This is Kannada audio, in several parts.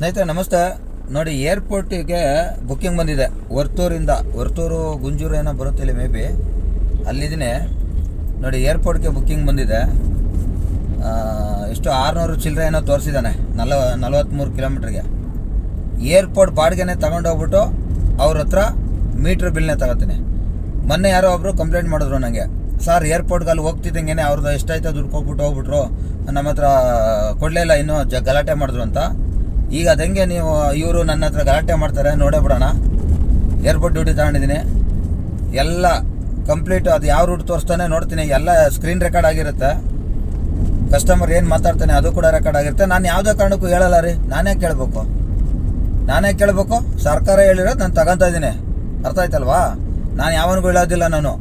ಸ್ನೇಹಿತರೆ ನಮಸ್ತೆ. ನೋಡಿ, ಏರ್ಪೋರ್ಟಿಗೆ ಬುಕ್ಕಿಂಗ್ ಬಂದಿದೆ. ವರ್ತೂರು ಗುಂಜೂರು ಏನೋ ಬರುತ್ತಿಲ್ಲ, ಮೇ ಬಿ ಅಲ್ಲಿದ್ದೀನಿ. ನೋಡಿ, ಏರ್ಪೋರ್ಟ್ಗೆ ಬುಕ್ಕಿಂಗ್ ಬಂದಿದೆ. ಎಷ್ಟು 600 ಚಿಲ್ಲರೆ ಏನೋ ತೋರಿಸಿದ್ದಾನೆ, 43 ಕಿಲೋಮೀಟ್ರಿಗೆ. ಏರ್ಪೋರ್ಟ್ ಬಾಡಿಗೆನೇ ತಗೊಂಡೋಗ್ಬಿಟ್ಟು ಅವ್ರ ಹತ್ರ ಮೀಟ್ರ್ ಬಿಲ್ನೇ ತಗೋತೀನಿ. ಮೊನ್ನೆ ಯಾರೋ ಒಬ್ಬರು ಕಂಪ್ಲೇಂಟ್ ಮಾಡಿದ್ರು ನನಗೆ, ಸರ್ ಏರ್ಪೋರ್ಟ್ಗೆ ಅಲ್ಲಿ ಹೋಗ್ತಿದ್ದಂಗೆ ಅವ್ರದ್ದು ಎಷ್ಟಾಯ್ತು ದುಡ್ಡು ಕೊಟ್ಬಿಟ್ಟು ಹೋಗ್ಬಿಟ್ರು, ನಮ್ಮ ಹತ್ರ ಕೊಡಲೇ ಇಲ್ಲ, ಇನ್ನೂ ಗಲಾಟೆ ಮಾಡಿದ್ರು ಅಂತ. ಈಗ ಅದಂಗೆ ನೀವು ಇವರು ನನ್ನ ಹತ್ರ ಗಲಾಟೆ ಮಾಡ್ತಾರೆ, ನೋಡೇ ಬಿಡೋಣ. ಏರ್ಪೋರ್ಟ್ ಡ್ಯೂಟಿ ತಗೊಂಡಿದ್ದೀನಿ, ಎಲ್ಲ ಕಂಪ್ಲೀಟ್. ಅದು ಯಾವ ರೂಟ್ ತೋರಿಸ್ತಾನೆ ನೋಡ್ತೀನಿ, ಎಲ್ಲ ಸ್ಕ್ರೀನ್ ರೆಕಾರ್ಡ್ ಆಗಿರುತ್ತೆ. ಕಸ್ಟಮರ್ ಏನು ಮಾತಾಡ್ತಾನೆ ಅದು ಕೂಡ ರೆಕಾರ್ಡ್ ಆಗಿರುತ್ತೆ. ನಾನು ಯಾವುದೇ ಕಾರಣಕ್ಕೂ ಹೇಳಲ್ಲ ರೀ, ನಾನೇ ಕೇಳಬೇಕು. ಸರ್ಕಾರ ಹೇಳಿರೋದು ನಾನು ತಗೊತಾ ಇದ್ದೀನಿ, ಅರ್ಥ ಆಯ್ತಲ್ವಾ? ನಾನು ಯಾವನಿಗೂ ಹೇಳೋದಿಲ್ಲ. ನಾನು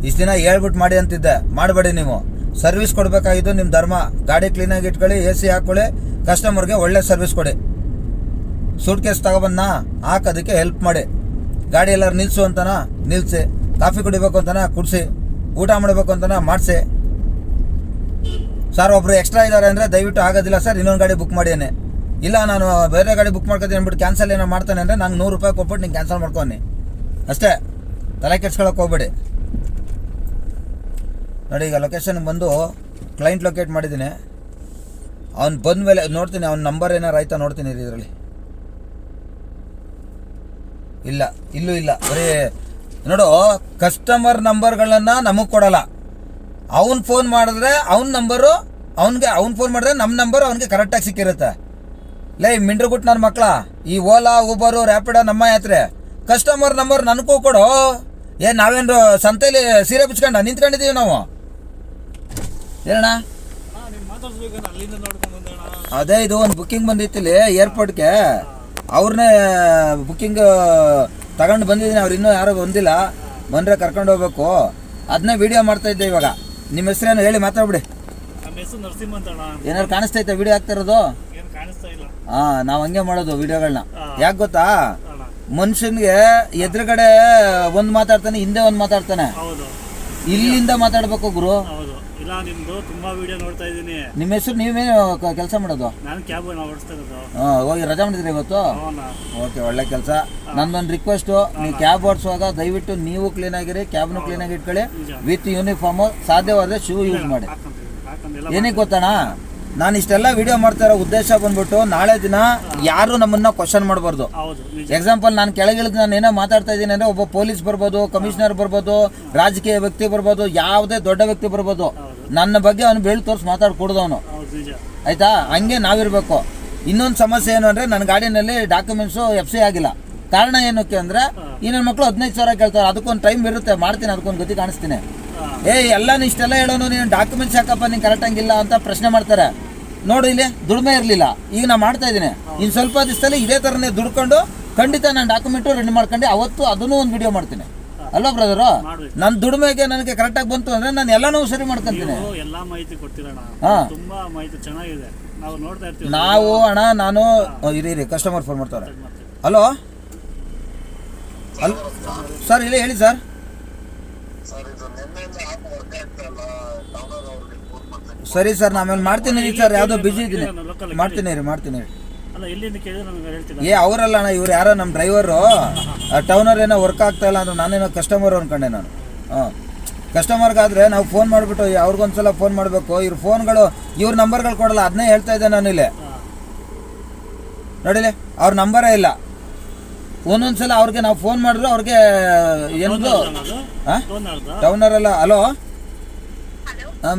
ಇಷ್ಟು ದಿನ ಹೇಳ್ಬಿಟ್ಟು ಮಾಡಿ ಅಂತಿದ್ದೆ, ಮಾಡಬೇಡಿ. ನೀವು ಸರ್ವಿಸ್ ಕೊಡಬೇಕಾಗಿದ್ದು ನಿಮ್ಮ ಧರ್ಮ. ಗಾಡಿ ಕ್ಲೀನಾಗಿ ಇಟ್ಕೊಳ್ಳಿ, AC ಹಾಕ್ಕೊಳ್ಳಿ, ಕಸ್ಟಮರ್ಗೆ ಒಳ್ಳೆ ಸರ್ವಿಸ್ ಕೊಡಿ. ಸೂಟ್ ಕೇಸ್ ತಗೊಬಂದ ಹಾಕೋದಕ್ಕೆ ಹೆಲ್ಪ್ ಮಾಡಿ. ಗಾಡಿ ಎಲ್ಲರೂ ನಿಲ್ಲಿಸು ಅಂತನ ನಿಲ್ಲಿಸಿ, ಕಾಫಿ ಕುಡಿಬೇಕು ಅಂತನ ಕುಡಿಸಿ, ಊಟ ಮಾಡಬೇಕು ಅಂತನ ಮಾಡಿಸಿ. ಸರ್ ಒಬ್ರು ಎಕ್ಸ್ಟ್ರಾ ಇದ್ದಾರೆ ಅಂದರೆ ದಯವಿಟ್ಟು ಆಗೋದಿಲ್ಲ ಸರ್, ಇನ್ನೊಂದು ಗಾಡಿ ಬುಕ್ ಮಾಡಿಯೇನೆ. ಇಲ್ಲ ನಾನು ಬೇರೆ ಗಾಡಿ ಬುಕ್ ಮಾಡ್ಕೊತೀನಿ ಅಂದ್ಬಿಟ್ಟು ಕ್ಯಾನ್ಸಲ್ ಏನೋ ಮಾಡ್ತಾನೆ ಅಂದರೆ ನಂಗೆ 100 ರೂಪಾಯಿ ಕೊಟ್ಬಿಟ್ಟು ನಿಂಗೆ ಕ್ಯಾನ್ಸಲ್ ಮಾಡ್ಕೊನಿ ಅಷ್ಟೇ. ತಲೆ ಕೆಡ್ಸ್ಕೊಳಕ್ಕೆ ಹೋಗ್ಬೇಡಿ. ನೋಡಿ, ಈಗ ಲೊಕೇಶನ್ಗೆ ಬಂದು ಕ್ಲೈಂಟ್ ಲೊಕೇಟ್ ಮಾಡಿದ್ದೀನಿ. ಅವ್ನು ಬಂದ ಮೇಲೆ ನೋಡ್ತೀನಿ, ಅವ್ನ ನಂಬರ್ ಏನಾರು ಆಯ್ತಾ ನೋಡ್ತೀನಿ ಇದರಲ್ಲಿ. ಇಲ್ಲೂ ಇಲ್ಲ. ಬರೀ ನೋಡು, ಕಸ್ಟಮರ್ ನಂಬರ್ಗಳನ್ನು ನಮಗೆ ಕೊಡಲ್ಲ. ಅವ್ನು ಫೋನ್ ಮಾಡಿದ್ರೆ ಅವ್ನ ನಂಬರು ಅವ್ನು ಫೋನ್ ಮಾಡಿದ್ರೆ ನಮ್ಮ ನಂಬರು ಅವ್ನಿಗೆ ಕರೆಕ್ಟಾಗಿ ಸಿಕ್ಕಿರುತ್ತೆ. ಮಿಂಡ್ರುಗುಟ್ಟು ನನ್ನ ಮಕ್ಕಳ, ಈ ಓಲಾ ಊಬರು ರ್ಯಾಪಿಡೋ ನಮ್ಮ ಯಾತ್ರೆ ಕಸ್ಟಮರ್ ನಂಬರ್ ನನಗೂ ಕೊಡು. ನಾವೇನು ಸಂತೆಯಲ್ಲಿ ಸೀರೆ ಬಿಚ್ಕೊಂಡ ನಿಂತ್ಕೊಂಡಿದ್ದೀವಿ ನಾವು? ಏನಣ್ಣ ಅದೇ, ಇದು ಒಂದು ಬುಕ್ಕಿಂಗ್ ಬಂದಿತ್ತಿಲ್ಲಿ ಏರ್ಪೋರ್ಟ್ಗೆ. ಅವ್ರನ್ನೇ ಬುಕ್ಕಿಂಗ್ ತಗೊಂಡು ಬಂದಿದ್ದೀನಿ. ಅವ್ರು ಇನ್ನೂ ಯಾರೋ ಬಂದಿಲ್ಲ, ಬಂದರೆ ಕರ್ಕೊಂಡು ಹೋಗ್ಬೇಕು. ಅದನ್ನೇ ವಿಡಿಯೋ ಮಾಡ್ತಾ ಇದ್ದೆ ಇವಾಗ. ನಿಮ್ಮ ಹೆಸರೇನು ಹೇಳಿ ಮಾತಾಡ್ಬಿಡಿ. ಏನಾದ್ರು ಕಾಣಿಸ್ತೈತೆ ವಿಡಿಯೋ ಆಗ್ತಾ ಇರೋದು? ನಾವು ಹಂಗೆ ಮಾಡೋದು ವಿಡಿಯೋಗಳನ್ನ. ಯಾಕೆ ಗೊತ್ತಾ, ಮನುಷ್ಯನಿಗೆ ಎದುರುಗಡೆ ಒಂದು ಮಾತಾಡ್ತಾನೆ, ಹಿಂದೆ ಒಂದು ಮಾತಾಡ್ತಾನೆ. ಇಲ್ಲಿಂದ ಮಾತಾಡ್ಬೇಕು ಗುರು. ತುಂಬಾ ವಿಡಿಯೋ ನೋಡ್ತಾ ಇದ್ದೀನಿ. ನಿಮ್ಮ ಹೆಸರು, ನೀವೇನು ಕೆಲಸ ಮಾಡೋದು? ನಾನು ಕ್ಯಾಬ್ ಓಡಿಸ್ತಾ ಇರೋದು. ಹೋಗಿ ರಜಾ ಮಾಡಿದ್ರಿ ಇವತ್ತು? ಓಕೆ, ಒಳ್ಳೆ ಕೆಲಸ. ನಂದೊಂದು ರಿಕ್ವೆಸ್ಟು, ನೀವು ಕ್ಯಾಬ್ ಓಡಿಸುವಾಗ ದಯವಿಟ್ಟು ನೀವು ಕ್ಲೀನ್ ಆಗಿರಿ, ಕ್ಯಾಬ್ನು ಕ್ಲೀನಾಗಿ ಇಟ್ಕೊಳ್ಳಿ, ವಿತ್ ಯೂನಿಫಾರ್ಮು. ಸಾಧ್ಯವಾದರೆ ಶೂ ಯೂಸ್ ಮಾಡಿ. ಏನಕ್ಕೆ ಗೊತ್ತಣ್ಣ, ನಾನು ಇಷ್ಟೆಲ್ಲ ವಿಡಿಯೋ ಮಾಡ್ತಾ ಇರೋ ಉದ್ದೇಶ ಬಂದ್ಬಿಟ್ಟು, ನಾಳೆ ದಿನ ಯಾರು ನಮ್ಮನ್ನ ಕ್ವಶನ್ ಮಾಡಬಾರ್ದು. ಎಕ್ಸಾಂಪಲ್, ನಾನು ಕೆಳಗಿಳಿದು ನಾನು ಏನೋ ಮಾತಾಡ್ತಾ ಇದ್ದೀನಿ ಅಂದರೆ ಒಬ್ಬ ಪೊಲೀಸ್ ಬರ್ಬೋದು, ಕಮಿಷನರ್ ಬರ್ಬೋದು, ರಾಜಕೀಯ ವ್ಯಕ್ತಿ ಬರ್ಬೋದು, ಯಾವುದೇ ದೊಡ್ಡ ವ್ಯಕ್ತಿ ಬರ್ಬೋದು. ನನ್ನ ಬಗ್ಗೆ ಅವನು ಬೆಳ್ಳಿ ತೋರಿಸಿ ಮಾತಾಡ್ಕೊಡ್ದವನು, ಆಯ್ತಾ? ಹಂಗೆ ನಾವಿರಬೇಕು. ಇನ್ನೊಂದು ಸಮಸ್ಯೆ ಏನು ಅಂದರೆ, ನನ್ನ ಗಾಡಿನಲ್ಲಿ ಡಾಕ್ಯುಮೆಂಟ್ಸು FC ಆಗಿಲ್ಲ. ಕಾರಣ ಏನಕ್ಕೆ ಅಂದರೆ, ಈ ನನ್ನ ಮಕ್ಕಳು 15,000 ಕೇಳ್ತಾರೆ. ಅದಕ್ಕೊಂದು ಟೈಮ್ ಇರುತ್ತೆ, ಮಾಡ್ತೀನಿ, ಅದಕ್ಕೊಂದು ಗತಿ ಕಾಣಿಸ್ತೀನಿ. ಎಲ್ಲ ಇಷ್ಟೆಲ್ಲ ಹೇಳೋನು, ನೀನು ಡಾಕ್ಯುಮೆಂಟ್ಸ್ ಯಾಕಪ್ಪ ನೀನು ಕರೆಕ್ಟಾಗಿಲ್ಲ ಅಂತ ಪ್ರಶ್ನೆ ಮಾಡ್ತಾರೆ. ನೋಡಿ, ಇಲ್ಲಿ ದುಡಿಮೆ ಇರಲಿಲ್ಲ, ಈಗ ನಾನು ಮಾಡ್ತಾ ಇದ್ದೀನಿ. ಇನ್ನು ಸ್ವಲ್ಪ ದಿವಸದಲ್ಲಿ ಇದೇ ಥರನೇ ದುಡ್ಕೊಂಡು ಖಂಡಿತ ನಾನು ಡಾಕ್ಯುಮೆಂಟು ರೆಡಿ ಮಾಡ್ಕೊಂಡು ಅವತ್ತು ಅದನ್ನು ಒಂದು ವಿಡಿಯೋ ಮಾಡ್ತೀನಿ, ಅಲ್ವಾ ಬ್ರದರು? ನನ್ನ ದುಡಿಮೆಗೆ ನನಗೆ ಕರೆಕ್ಟಾಗಿ ಬಂತು ಅಂದರೆ ನಾನು ಎಲ್ಲನೂ ಸರಿ ಮಾಡ್ಕೊಂತೀನಿ. ಎಲ್ಲ ಮಾಹಿತಿ ಕೊಡ್ತೀರಣ್ಣ, ತುಂಬಾ ಮಾಹಿತಿ ಚೆನ್ನಾಗಿದೆ, ನಾವು ನೋಡ್ತಾ ಇರ್ತೀವಿ. ನಾವು ಅಣ್ಣ, ನಾನು ಇರಿ ಕಸ್ಟಮರ್ ಫೋನ್ ಮಾಡ್ತಾರೆ. ಹಲೋ ಸರ್, ಇಲ್ಲಿ ಹೇಳಿ ಸರ್. ಸರಿ ಸರ್, ನಾನು ಆಮೇಲೆ ಮಾಡ್ತೀನಿ ಸರ್, ಯಾವುದೋ ಬಿಜಿ ಇದ್ದೀನಿ, ಮಾಡ್ತೀನಿ ರೀ. ಅವರಲ್ಲ ಅಣ್ಣ, ಇವ್ರು ಯಾರೋ ನಮ್ಮ ಡ್ರೈವರು. ಟೌನರ್ ಏನೋ ವರ್ಕ್ ಆಗ್ತಾ ಇಲ್ಲ ಅಂದ್ರೆ ನಾನೇನೋ ಕಸ್ಟಮರ್ ಅನ್ಕೊಂಡೆ ನಾನು. ಕಸ್ಟಮರ್ಗಾದರೆ ನಾವು ಫೋನ್ ಮಾಡಿಬಿಟ್ಟು ಅವ್ರಿಗೊಂದ್ಸಲ ಫೋನ್ ಮಾಡಬೇಕು. ಇವ್ರ ನಂಬರ್ಗಳು ಕೊಡಲ್ಲ, ಅದನ್ನೇ ಹೇಳ್ತಾ ಇದ್ದೆ ನಾನು. ಇಲ್ಲಿ ನೋಡಿಲಿ, ಅವ್ರ ನಂಬರೇ ಇಲ್ಲ. ಒಂದೊಂದ್ಸಲ ಅವ್ರಿಗೆ ನಾವು ಫೋನ್ ಮಾಡಿದ್ರು ಅವ್ರಿಗೆ ಏನದು ಟೌನರ್ ಅಲ್ಲ. Hello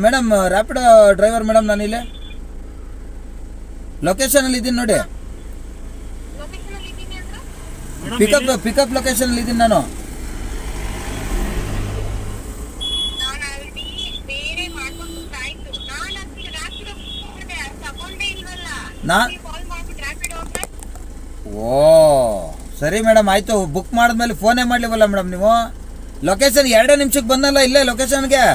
madam, Rapido driver madam, ನಾನಿಲ್ಲಿ ಲೊಕೇಶನಲ್ಲಿ ಇದ್ದೀನಿ ನೋಡಿ. ಪಿಕಪ್ ಲೊಕೇಶನಲ್ಲಿ ಇದ್ದೀನಿ ನಾನು. ಓ ಸರಿ ಮೇಡಮ್, ಆಯಿತು. ಬುಕ್ ಮಾಡಿದ್ಮೇಲೆ ಫೋನೇ ಮಾಡಲಿವಲ್ಲ ಮೇಡಮ್ ನೀವು? ಲೊಕೇಶನ್ 2 ನಿಮಿಷಕ್ಕೆ ಬಂದಲ್ಲ ಇಲ್ಲೇ ಲೊಕೇಶನ್ಗೆ.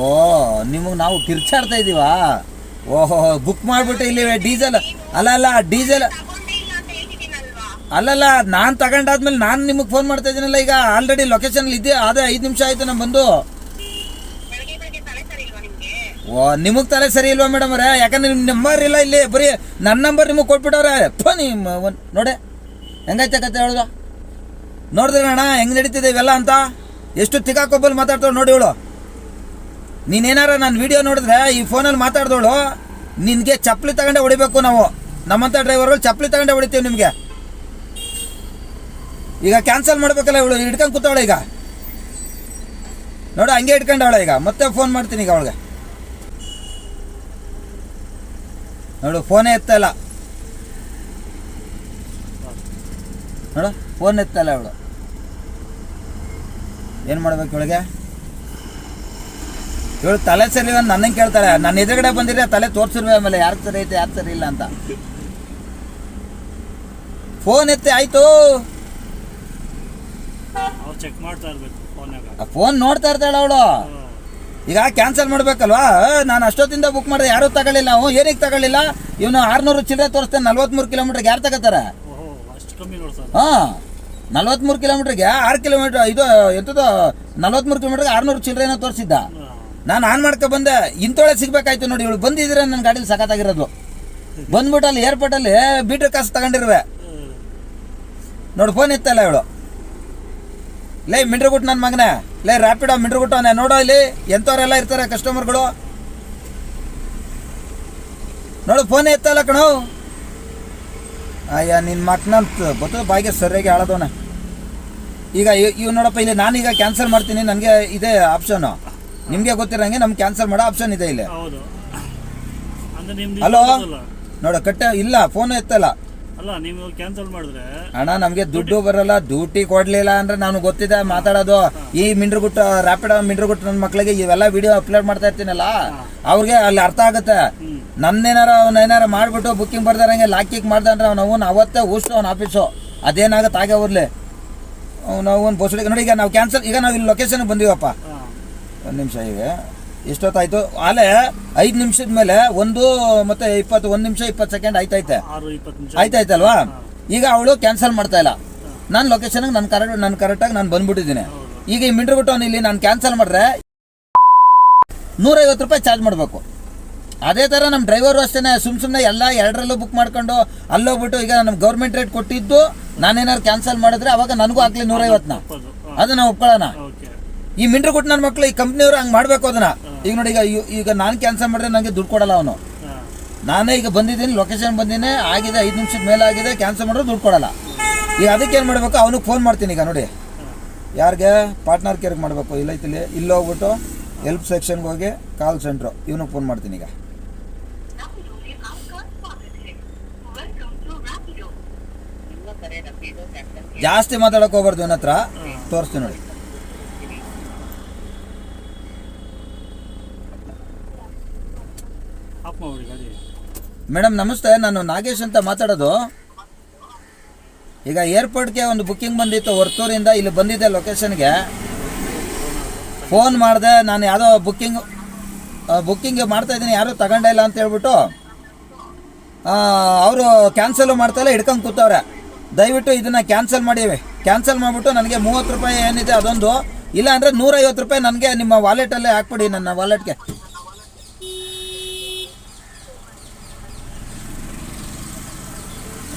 ಓ, ನಿಮಗೆ ನಾವು ಕಿರ್ಚಾಡ್ತಾ ಇದ್ದೀವಾ? ಓಹೋ, ಬುಕ್ ಮಾಡಿಬಿಟ್ಟು ಇಲ್ಲಿ ಡೀಸೆಲ್ ಡೀಸೆಲ್ ಅಲ್ಲಲ್ಲ, ನಾನು ತಗೊಂಡಾದ್ಮೇಲೆ ನಾನು ನಿಮಗೆ ಫೋನ್ ಮಾಡ್ತಾ ಇದ್ದೀನಲ್ಲ. ಈಗ ಆಲ್ರೆಡಿ ಲೊಕೇಶನ್ ಇದೆ, ಅದೇ 5 ನಿಮಿಷ ಆಯಿತು ನಾನು ಬಂದು. ಓ ನಿಮಗೆ ತಲೆ ಸರಿ ಇಲ್ವಾ ಮೇಡಮ್ ಅವರೇ? ಯಾಕಂದ್ರೆ ನಿಮ್ಮ ನಂಬರ್ ಇಲ್ಲ ಇಲ್ಲಿ, ಬರೀ ನನ್ನ ನಂಬರ್ ನಿಮಗೆ ಕೊಟ್ಬಿಟ್ಟವ್ರೆ. ನಿಮ್ಮ ನೋಡೆ ಹೆಂಗೈತೆ ಕತೆ ಹೇಳುದು ನೋಡಿದ್ರೆ ಅಣ್ಣ ಹೆಂಗೆ ನಡೀತಿದೆ ಇವೆಲ್ಲ ಅಂತ. ಎಷ್ಟು ತಿಕ್ಕಾಕೊಬ್ಬಲ್ಲಿ ಮಾತಾಡ್ತಾವೆ ನೋಡಿ ಇವಳು. ನೀನೇನಾರ ನನ್ನ ವಿಡಿಯೋ ನೋಡಿದ್ರೆ ಈ ಫೋನಲ್ಲಿ ಮಾತಾಡ್ದವಳು ನಿನಗೆ ಚಪ್ಪಲಿ ತಗೊಂಡೆ ಹೊಡಿಬೇಕು. ನಾವು ನಮ್ಮಂಥ ಡ್ರೈವರ್ಗಳು ಚಪ್ಪಲಿ ತಗೊಂಡೆ ಹೊಡಿತೀವಿ ನಿಮಗೆ. ಈಗ ಕ್ಯಾನ್ಸಲ್ ಮಾಡ್ಬೇಕಲ್ಲ ಇವಳು, ಹಿಡ್ಕೊಂಡು ಕೂತಾವಳೆ ಈಗ ನೋಡು, ಹಂಗೆ ಇಟ್ಕೊಂಡವಳೆ. ಈಗ ಮತ್ತೆ ಫೋನ್ ಮಾಡ್ತೀನಿ ಈಗ ಅವಳಿಗೆ. ನೋಡು ಫೋನೇ ಎತ್ತಲ್ಲ ನೋಡು, ಫೋನ್ ಎತ್ತಲ್ಲ ಅವಳು. ಏನು ಮಾಡ್ಬೇಕು ಇವಳಿಗೆ? ಇವಳು ತಲೆ ಸರಿ ನನ್ನಂಗೆ ಕೇಳ್ತಾಳೆ. ನನ್ನ ಎದುರುಗಡೆ ಬಂದಿದ್ರೆ ತಲೆ ತೋರಿಸಿರ್ವೆ ಆಮೇಲೆ ಯಾರು ಸರಿ ಐತೆ ಯಾರು ಸರಿ ಇಲ್ಲ ಅಂತ. ಫೋನ್ ಎತ್ತಿ ಆಯ್ತು, ಚೆಕ್ ಮಾಡ್ತಾ ಇರ್ಬೇಕು ಫೋನ್ ನೋಡ್ತಾ ಇರ್ತಾಳೆ ಅವಳು. ಈಗ ಕ್ಯಾನ್ಸಲ್ ಮಾಡ್ಬೇಕಲ್ವಾ? ನಾನು ಅಷ್ಟೊತ್ತಿಂದ ಬುಕ್ ಮಾಡಿದೆ, ಯಾರೂ ತಗೊಳ್ಳಿಲ್ಲ. ನಾವು ಏನಕ್ಕೆ ತಗೊಳ್ಳಿಲ್ಲ? ಇವನು 600 ಚಿಲ್ಲರೆ ತೋರಿಸ್ತಾನೆ. 43 ಕಿಲೋಮೀಟ್ರಿಗೆ ಯಾರು ತಗೋತಾರೆ? ಹಾಂ, 43 ಕಿಲೋಮೀಟ್ರಿಗೆ 6 ಕಿಲೋಮೀಟ್ರ್ ಇದು ಎಂಥದ್ದು 43 ಕಿಲೋಮೀಟ್ರಿಗೆ 600 ಚಿಲ್ಲರೆನೋ ತೋರಿಸಿದ್ದ. ನಾನು ಆನ್ ಮಾಡ್ಕೊ ಬಂದೆ, ಇಂಥೊಳೆ ಸಿಗ್ಬೇಕಾಯ್ತು ನೋಡಿ. ಇವಳು ಬಂದಿದ್ರೆ ನನ್ನ ಗಾಡೀಲಿ ಸಖತ್ತಾಗಿರೋದು. ಬಂದ್ಬಿಟ್ಟು ಅಲ್ಲಿ ಏರ್ಪೋರ್ಟಲ್ಲಿ ಬೀಟ್ರ್ ಕಾಸು ತಗೊಂಡಿರುವೆ ನೋಡಿ. ಫೋನ್ ಇತ್ತಲ್ಲ ಇವಳು. ಲೇ ಮಿಂಡ್ರಗುಟ್ಟು ನನ್ನ ಮಗನೇ, ಲೇ ರ್ಯಾಪಿಡೋ ಮಿಂಡ್ರಗುಟ್ಟವನೇ ನೋಡೋ. ಇಲ್ಲಿ ಎಂಥವ್ರೆಲ್ಲ ಇರ್ತಾರೆ ಕಸ್ಟಮರ್ಗಳು ನೋಡು. ಫೋನೇ ಎತ್ತಲ್ಲ ಕಣೋ. ಅಯ್ಯ ನಿನ್ನ ಮಕ್ಕನಂತ ಬತ್ತು ಬಾಯಿಗೆ ಸರಿಯಾಗಿ ಆಳದವನ. ಈಗ ಇವ್ ನೋಡಪ್ಪ, ಇಲ್ಲಿ ನಾನೀಗ ಕ್ಯಾನ್ಸಲ್ ಮಾಡ್ತೀನಿ, ನನಗೆ ಇದೆ ಆಪ್ಷನು. ನಿಮಗೆ ಗೊತ್ತಿರಂಗೆ ನಮ್ಗೆ ಕ್ಯಾನ್ಸಲ್ ಮಾಡೋ ಆಪ್ಷನ್ ಇದೆ ಇಲ್ಲಿ. ಹಲೋ ನೋಡ ಕಟ್ಟೆ ಇಲ್ಲ, ಫೋನ್ ಎತ್ತಲ್ಲ. ಅಲ್ಲ ನೀವು ಕ್ಯಾನ್ಸಲ್ ಮಾಡಿದ್ರೆ ಅಣ್ಣ ನಮಗೆ ದುಡ್ಡು ಬರಲ್ಲ, ಡ್ಯೂಟಿ ಕೊಡ್ಲಿಲ್ಲ ಅಂದ್ರೆ ನಾನು ಗೊತ್ತಿದೆ ಮಾತಾಡೋದು. ಈ ಮಿಂಡ್ರಗುಟ್ಟು ರ್ಯಾಪಿಡ್ ಮಿಂಡ್ರಗುಟ್ಟು ನನ್ನ ಮಕ್ಳಿಗೆ ಇವೆಲ್ಲ ವಿಡಿಯೋ ಅಪ್ಲೋಡ್ ಮಾಡ್ತಾ ಇರ್ತೀನಲ್ಲ, ಅವ್ರಿಗೆ ಅಲ್ಲಿ ಅರ್ಥ ಆಗುತ್ತೆ. ಅವನೇನಾರ ಮಾಡ್ಬಿಟ್ಟು ಬುಕ್ಕಿಂಗ್ ಬರ್ದಾರಂಗೆ ಲಾಕಿಕ್ ಮಾಡ್ದೆ ಅಂದ್ರೆ ಅವ್ನು ಅವತ್ತೇ ಊಷ್ಟು ಅವ್ನ ಆಫೀಸು ಅದೇನಾಗುತ್ತೆ ಹಾಗೆ ಅವ್ರಲಿ ನಾವು ಒಂದು ಬಸ್ಡಿಗೆ ನೋಡಿ. ಈಗ ನಾವು ಕ್ಯಾನ್ಸಲ್, ಈಗ ನಾವು ಇಲ್ಲಿ ಲೊಕೇಶನ್ಗೆ ಬಂದೀವಪ್ಪ. ಒಂದು ನಿಮಿಷ, ಈಗ ಎಷ್ಟೊತ್ತಾಯ್ತು? ಅಲ್ಲೇ 5 ನಿಮಿಷದ ಮೇಲೆ 1 ಮತ್ತೆ 21 ನಿಮಿಷ 20 ಸೆಕೆಂಡ್ ಆಯ್ತೈತೆ, ಆಯ್ತಾಯ್ತಲ್ವಾ? ಈಗ ಅವಳು ಕ್ಯಾನ್ಸಲ್ ಮಾಡ್ತಾ ಇಲ್ಲ. ನಾನು ಲೊಕೇಶನ್ಗೆ ನಾನು ಕರೆಕ್ಟಾಗಿ ನಾನು ಬಂದ್ಬಿಟ್ಟಿದ್ದೀನಿ. ಈಗ ಈ ಮಿಂಡ್ರಗುಟ್ಟು ಇಲ್ಲಿ ನಾನು ಕ್ಯಾನ್ಸಲ್ ಮಾಡಿದ್ರೆ 150 ರೂಪಾಯಿ ಚಾರ್ಜ್ ಮಾಡಬೇಕು. ಅದೇ ಥರ ನಮ್ಮ ಡ್ರೈವರು ಅಷ್ಟೇ ಸುಮ್ಮನೆ ಎಲ್ಲ ಎರಡರಲ್ಲೂ ಬುಕ್ ಮಾಡ್ಕೊಂಡು ಅಲ್ಲೋಗ್ಬಿಟ್ಟು, ಈಗ ನಮ್ಗೆ ಗೌರ್ಮೆಂಟ್ ರೇಟ್ ಕೊಟ್ಟಿದ್ದು ನಾನೇನಾದ್ರು ಕ್ಯಾನ್ಸಲ್ ಮಾಡಿದ್ರೆ ಅವಾಗ ನನಗೂ ಹಾಕ್ಲಿ 150ನ, ಅದನ್ನ ಒಪ್ಕೊಳ್ಳೋಣ. ಈ ಮಿಂಡ್ರಗುಟ್ಟು ನನ್ನ ಮಕ್ಕಳು ಈ ಕಂಪ್ನಿಯವರು ಹಂಗೆ ಮಾಡಬೇಕು ಅದನ್ನ. ಈಗ ನೋಡಿ, ಈಗ ನಾನು ಕ್ಯಾನ್ಸಲ್ ಮಾಡಿದ್ರೆ ನನಗೆ ದುಡ್ಡು ಕೊಡಲ್ಲ ಅವನು. ನಾನೇ ಈಗ ಬಂದಿದ್ದೀನಿ, ಲೊಕೇಶನ್ ಬಂದಿನಿ, ಆಗಿದೆ 5 ನಿಮಿಷದ ಮೇಲೆ ಆಗಿದೆ, ಕ್ಯಾನ್ಸಲ್ ಮಾಡಿದ್ರೆ ದುಡ್ಡು ಕೊಡಲ್ಲ. ಈಗ ಅದಕ್ಕೆ ಏನು ಮಾಡಬೇಕು? ಅವನಿಗೆ ಫೋನ್ ಮಾಡ್ತೀನಿ ಈಗ ನೋಡಿ. ಯಾರಿಗೆ? ಪಾರ್ಟ್ನರ್ ಕೇರ್ಗೆ ಮಾಡಬೇಕು. ಇಲ್ಲೈತಿಲ್ಲಿ ಇಲ್ಲಿ ಹೋಗ್ಬಿಟ್ಟು ಹೆಲ್ಪ್ ಸೆಕ್ಷನ್ಗೆ ಹೋಗಿ ಕಾಲ್ ಸೆಂಟ್ರು, ಇವನಿಗೆ ಫೋನ್ ಮಾಡ್ತೀನಿ ಈಗ. ಜಾಸ್ತಿ ಮಾತಾಡೋಕೆ ಹೋಗ್ಬಾರ್ದು, ಇವನ ಹತ್ರ ತೋರಿಸ್ತೀನಿ ನೋಡಿ. ಮೇಡಮ್ ನಮಸ್ತೆ, ನಾನು ನಾಗೇಶ್ ಅಂತ ಮಾತಾಡೋದು. ಈಗ ಏರ್ಪೋರ್ಟ್ಗೆ ಒಂದು ಬುಕ್ಕಿಂಗ್ ಬಂದಿತ್ತು ಹೊರ್ತೂರಿಂದ, ಇಲ್ಲಿ ಬಂದಿದ್ದೆ ಲೊಕೇಶನ್ಗೆ. ಫೋನ್ ಮಾಡಿದೆ ನಾನು, ಯಾವುದೋ ಬುಕ್ಕಿಂಗ್ ಮಾಡ್ತಾಯಿದ್ದೀನಿ, ಯಾರೂ ತಗೊಂಡೇ ಇಲ್ಲ ಅಂತ ಹೇಳ್ಬಿಟ್ಟು ಅವರು ಕ್ಯಾನ್ಸಲು ಮಾಡ್ತಾಯಿಲ್ಲ, ಹಿಡ್ಕೊಂಡು ಕೂತವ್ರೆ. ದಯವಿಟ್ಟು ಇದನ್ನು ಕ್ಯಾನ್ಸಲ್ ಮಾಡಿಬಿಟ್ಟು ನನಗೆ 30 ರೂಪಾಯಿ ಏನಿದೆ ಅದೊಂದು, ಇಲ್ಲ ಅಂದರೆ 150 ರೂಪಾಯಿ ನನಗೆ ನಿಮ್ಮ ವಾಲೆಟಲ್ಲೇ ಹಾಕ್ಬಿಡಿ, ನನ್ನ ವಾಲೆಟ್ಗೆ.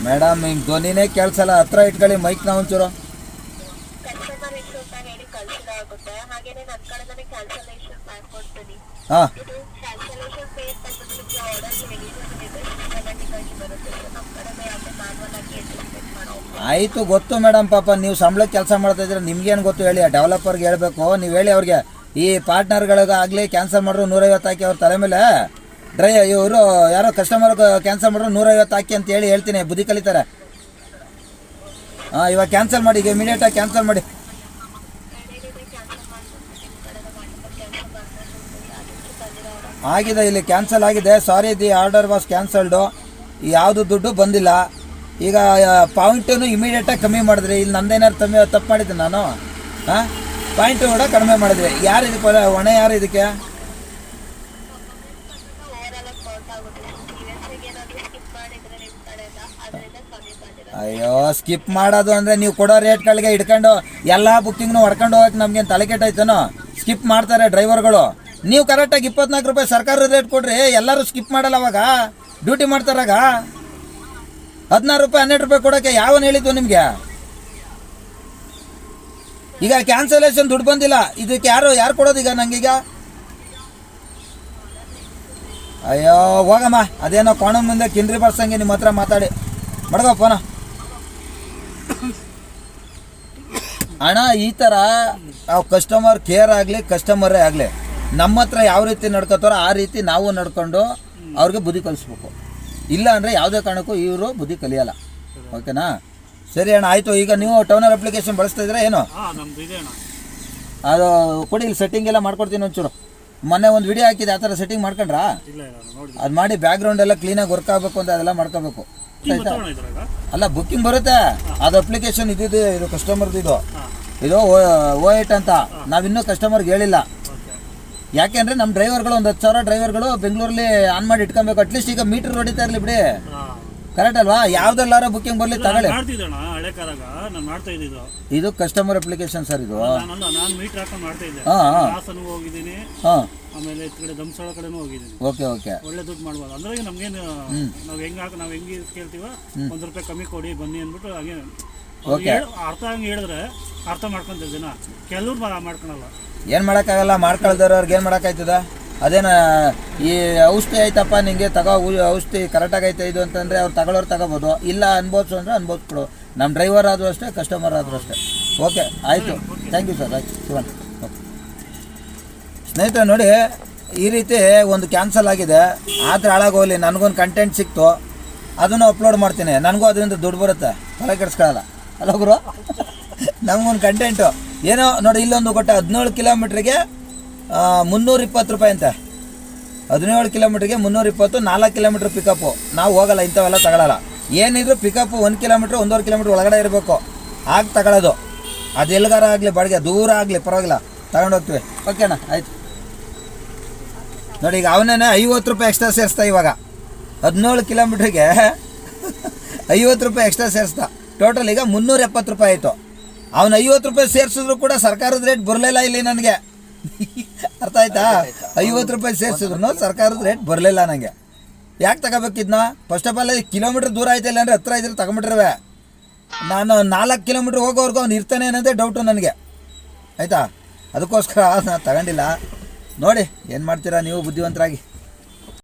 ಮೇಡಮ್ ಹಿಂಗೆ ಧ್ವನಿನೇ ಕೇಳಿಸಲ್ಲ, ಹತ್ರ ಇಟ್ಕೊಳ್ಳಿ ಮೈಕ್ನ ಒಂಚೂರು. ಹಾಂ ಆಯಿತು ಗೊತ್ತು ಮೇಡಮ್. ಪಾಪ ನೀವು ಸಂಬಳಕ್ಕೆ ಕೆಲಸ ಮಾಡ್ತಾಯಿದ್ರೆ ನಿಮ್ಗೇನು ಗೊತ್ತು ಹೇಳಿ? ಆ ಡೆವಲಪರ್ಗೆ ಹೇಳಬೇಕು, ನೀವು ಹೇಳಿ ಅವ್ರಿಗೆ. ಈ ಪಾರ್ಟ್ನರ್ಗಳಿಗಾಗಲಿ ಕ್ಯಾನ್ಸಲ್ ಮಾಡಿದ್ರು 150 ಹಾಕಿ ಅವ್ರ ತಲೆ ಮೇಲೆ ಇವರು ಯಾರೋ ಕಸ್ಟಮರ್ ಕ್ಯಾನ್ಸಲ್ ಮಾಡಿದ್ರು 150 ಹಾಕಿ ಅಂತ ಹೇಳ್ತೀನಿ, ಬುದ್ಧಿ ಕಲಿತಾರೆ. ಹಾಂ ಇವಾಗ ಕ್ಯಾನ್ಸಲ್ ಮಾಡಿ, ಈಗ ಇಮಿಡಿಯೇಟಾಗಿ ಕ್ಯಾನ್ಸಲ್ ಮಾಡಿ. ಆಗಿದೆ, ಇಲ್ಲಿ ಕ್ಯಾನ್ಸಲ್ ಆಗಿದೆ. ಸಾರಿ, ದಿ ಆರ್ಡರ್ ವಾಸ್ ಕ್ಯಾನ್ಸಲ್ಡು. ಯಾವುದು ದುಡ್ಡು ಬಂದಿಲ್ಲ. ಈಗ ಪಾಯಿಂಟನ್ನು ಇಮಿಡಿಯೇಟಾಗಿ ಕಮ್ಮಿ ಮಾಡಿದ್ರಿ. ಇಲ್ಲಿ ನಂದೇನಾರು ತಪ್ಪು ಮಾಡಿದ್ದೆ ನಾನು? ಹಾಂ ಪಾಯಿಂಟು ಕೂಡ ಕಡಿಮೆ ಮಾಡಿದ್ರಿ. ಯಾರು ಇದಕ್ಕೆ ಹೊಣೆ? ಯಾರು ಇದಕ್ಕೆ? ಅಯ್ಯೋ ಸ್ಕಿಪ್ ಮಾಡೋದು ಅಂದರೆ ನೀವು ಕೊಡೋ ರೇಟ್ಗಳಿಗೆ ಹಿಡ್ಕೊಂಡು ಎಲ್ಲ ಬುಕ್ಕಿಂಗ್ನು ಹೊಡ್ಕೊಂಡು ಹೋಗಕ್ಕೆ ನಮ್ಗೇನು ತಲೆ ಕೆಟ್ಟೈತೇನೋ? ಸ್ಕಿಪ್ ಮಾಡ್ತಾರೆ ಡ್ರೈವರ್ಗಳು. ನೀವು ಕರೆಕ್ಟಾಗಿ 24 ರೂಪಾಯಿ ಸರ್ಕಾರ ರೇಟ್ ಕೊಡ್ರಿ, ಎಲ್ಲರೂ ಸ್ಕಿಪ್ ಮಾಡಲ್ಲ ಅವಾಗ ಡ್ಯೂಟಿ ಮಾಡ್ತಾರಾಗ. 16 ರೂಪಾಯಿ 12 ರೂಪಾಯಿ ಕೊಡೋಕ್ಕೆ ಯಾವನು ಹೇಳಿದ್ದು ನಿಮಗೆ? ಈಗ ಕ್ಯಾನ್ಸಲೇಷನ್ ದುಡ್ಡು ಬಂದಿಲ್ಲ, ಇದಕ್ಕೆ ಯಾರು ಕೊಡೋದು ಈಗ ನಂಗೀಗ? ಅಯ್ಯೋ ಹೋಗಮ್ಮ, ಅದೇನೋ ಕೋಣ ಮುಂದೆ ಕಿಂಡ್ರಿ ಬರ್ಸಂಗೆ ನಿಮ್ಮ ಹತ್ರ ಮಾತಾಡಿ ಮಡಗ ಫೋನ. ಅಣ್ಣ ಈ ಥರ ಕಸ್ಟಮರ್ ಕೇರ್ ಆಗಲಿ ಕಸ್ಟಮರೇ ಆಗಲಿ ನಮ್ಮ ಹತ್ರ ಯಾವ ರೀತಿ ನಡ್ಕೋತಾರೋ ಆ ರೀತಿ ನಾವು ನಡ್ಕೊಂಡು ಅವ್ರಿಗೆ ಬುದ್ಧಿ ಕಲಿಸ್ಬೇಕು. ಇಲ್ಲ ಅಂದರೆ ಯಾವುದೇ ಕಾರಣಕ್ಕೂ ಇವರು ಬುದ್ಧಿ ಕಲಿಯಲ್ಲ. ಓಕೆನಾ? ಸರಿ ಅಣ್ಣ, ಆಯಿತು. ಈಗ ನೀವು ಟೌನರ್ ಅಪ್ಲಿಕೇಶನ್ ಬಳಸ್ತಾ ಇದ್ದೀರಾ ಏನು? ಅದು ಕೊಡಿ, ಇಲ್ಲಿ ಸೆಟ್ಟಿಂಗ್ ಎಲ್ಲ ಮಾಡ್ಕೊಡ್ತೀನಿ ಒಂಚೂರು. ಮೊನ್ನೆ ಒಂದು ವಿಡಿಯೋ ಹಾಕಿದೆ, ಆ ಥರ ಸೆಟ್ಟಿಂಗ್ ಮಾಡ್ಕೊಂಡ್ರಾ? ಅದು ಮಾಡಿ ಬ್ಯಾಕ್ಗ್ರೌಂಡ್ ಎಲ್ಲ ಕ್ಲೀನಾಗಿ ವರ್ಕ್ ಆಗಬೇಕು ಅಂತ ಅದೆಲ್ಲ ಮಾಡ್ಕೋಬೇಕು. ಆಯ್ತಾ? ಅಲ್ಲ, ಬುಕ್ಕಿಂಗ್ ಬರುತ್ತೆ, ಅದು ಅಪ್ಲಿಕೇಶನ್ ಇದು ಕಸ್ಟಮರ್ದು ಇದು O8 ಅಂತ. ನಾವಿನ್ನೂ ಕಸ್ಟಮರ್ಗೆ ಹೇಳಿಲ್ಲ. ಯಾಕೆಂದರೆ ನಮ್ಮ ಡ್ರೈವರ್ಗಳು ಒಂದು 10,000 ಡ್ರೈವರ್ಗಳು ಬೆಂಗಳೂರಲ್ಲಿ ಆನ್ ಮಾಡಿ ಇಟ್ಕೊಬೇಕು. ಅಟ್ಲೀಸ್ಟ್ ಈಗ ಮೀಟರ್ ಹೊಡಿತಾ ಇರಲಿ ಬಿಡಿ, ಕರೆಕ್ಟ್ ಅಲ್ವಾ? ಯಾವ್ದೆಲ್ಲಾರ ಬುಕ್ಕಿಂಗ್ ಬರಲಿ ತಗೊಳ್ಳಿ. ಇದು ಕಸ್ಟಮರ್ ಅಪ್ಲಿಕೇಶನ್ ಸರ್ ಇದು. ಓಕೆ ಓಕೆ, ಒಳ್ಳೆ ದುಡ್ಡು ಮಾಡ್ಬೋದು. ಅಂದ್ರೆ ನಮ್ಗೇನು ನಾವು ಹೆಂಗೆ ಕೇಳ್ತೀವ, 1 ರೂಪಾಯಿ ಕಮ್ಮಿ ಕೊಡಿ ಬನ್ನಿ ಅಂದ್ಬಿಟ್ಟು ಹಾಗೆ ಅರ್ಥ ಹಂಗೆ ಹೇಳಿದ್ರೆ ಅರ್ಥ ಮಾಡ್ಕೊಂತ ಜನ. ಕೆಲವ್ರು ಮಾಡ್ಕೊಳಲ್ಲ. ಏನು ಮಾಡೋಕ್ಕಾಗಲ್ಲ, ಮಾಡ್ಕೊಳ್ದವ್ರಿಗೆ ಏನು ಮಾಡೋಕ್ಕಾಯ್ತದ? ಅದೇನ ಈ ಔಷಧಿ ಆಯ್ತಪ್ಪ ನಿಂಗೆ ತಗೋ, ಔಷಧಿ ಕರೆಕ್ಟಾಗಿ ಐತೆ ಇದು ಅಂತಂದರೆ ಅವ್ರು ತಗೊಳ್ಳೋರು ತಗೋಬೋದು, ಇಲ್ಲ ಅನ್ಬೋದ್ಸು ಅಂದರೆ ಅನ್ಬೋದ್ಕೊಡು. ನಮ್ಮ ಡ್ರೈವರ್ ಆದರೂ ಅಷ್ಟೇ, ಕಸ್ಟಮರ್ ಆದರೂ ಅಷ್ಟೇ. ಓಕೆ ಆಯಿತು, ಥ್ಯಾಂಕ್ ಯು ಸರ್. ಆಯ್ತು ಶಿವನ್. ಓಕೆ ಸ್ನೇಹಿತರೆ ನೋಡಿ, ಈ ರೀತಿ ಒಂದು ಕ್ಯಾನ್ಸಲ್ ಆಗಿದೆ, ಆದರೆ ಹಾಳಾಗೋಗಲಿ, ನನಗೊಂದು ಕಂಟೆಂಟ್ ಸಿಕ್ತು, ಅದನ್ನು ಅಪ್ಲೋಡ್ ಮಾಡ್ತೀನಿ, ನನಗೂ ಅದರಿಂದ ದುಡ್ಡು ಬರುತ್ತೆ, ತಲೆ ಕೆಡಿಸ್ಕೊಳ್ಳಲ್ಲ ಅಲ್ಲ ಗುರು. ನಮಗೊಂದು ಕಂಟೆಂಟು ಏನೋ ನೋಡಿ, ಇಲ್ಲೊಂದು ಕೊಟ್ಟೆ 17 ಕಿಲೋಮೀಟ್ರಿಗೆ 320 ರೂಪಾಯಿ ಅಂತೆ. 17 ಕಿಲೋಮೀಟ್ರಿಗೆ 320, 4 ಕಿಲೋಮೀಟ್ರ್ ಪಿಕಪ್ಪು. ನಾವು ಹೋಗಲ್ಲ, ಇಂಥವೆಲ್ಲ ತಗೊಳ್ಳಲ್ಲ. ಏನಿದ್ರು ಪಿಕಪ್ಪು 1 ಕಿಲೋಮೀಟ್ರ್ 1.5 ಕಿಲೋಮೀಟ್ರ್ ಒಳಗಡೆ ಇರಬೇಕು, ಆಗ ತಗೊಳ್ಳೋದು. ಅದು ಎಲ್ಲಿಗಾರ ಆಗಲಿ, ಬಾಡಿಗೆ ದೂರ ಆಗಲಿ ಪರವಾಗಿಲ್ಲ, ತಗೊಂಡೋಗ್ತೀವಿ. ಓಕೆನಾ? ಆಯಿತು ನೋಡಿ, ಈಗ ಅವನೇನೆ 50 ರೂಪಾಯಿ ಎಕ್ಸ್ಟ್ರಾ ಸೇರಿಸ್ತಾ. ಇವಾಗ 17 ಕಿಲೋಮೀಟ್ರಿಗೆ 50 ರೂಪಾಯಿ ಎಕ್ಸ್ಟ್ರಾ ಸೇರಿಸ್ತಾ. ಟೋಟಲ್ ಈಗ 370 ರೂಪಾಯಿ ಆಯಿತು. ಅವನು 50 ರೂಪಾಯಿ ಸೇರಿಸಿದ್ರು ಕೂಡ ಸರ್ಕಾರದ ರೇಟ್ ಬರಲಿಲ್ಲ ಇಲ್ಲಿ ನನಗೆ. ಅರ್ಥ ಆಯ್ತಾ? 50 ರೂಪಾಯಿ ಸೇರಿಸಿದ್ರು ಸರ್ಕಾರದ ರೇಟ್ ಬರಲಿಲ್ಲ ನನಗೆ. ಯಾಕೆ ತಗೋಬೇಕಿದ್ನ? ಫಸ್ಟ್ ಆಫ್ ಆಲ್ ಕಿಲೋಮೀಟ್ರ್ ದೂರ ಆಯ್ತಾ ಇಲ್ಲ ಅಂದರೆ ಹತ್ರ ಇದ್ರೆ ತಗೊಂಬಿಟ್ರವೆ. ನಾನು 4 ಕಿಲೋಮೀಟ್ರ್ ಹೋಗೋವರೆಗೂ ಅವ್ನು ಇರ್ತಾನೆ ಅನ್ನೋದೇ ಡೌಟು ನನಗೆ. ಆಯಿತಾ? ಅದಕ್ಕೋಸ್ಕರ ನಾನು ತಗೊಂಡಿಲ್ಲ. ನೋಡಿ ಏನು ಮಾಡ್ತೀರಾ ನೀವು, ಬುದ್ಧಿವಂತರಾಗಿ.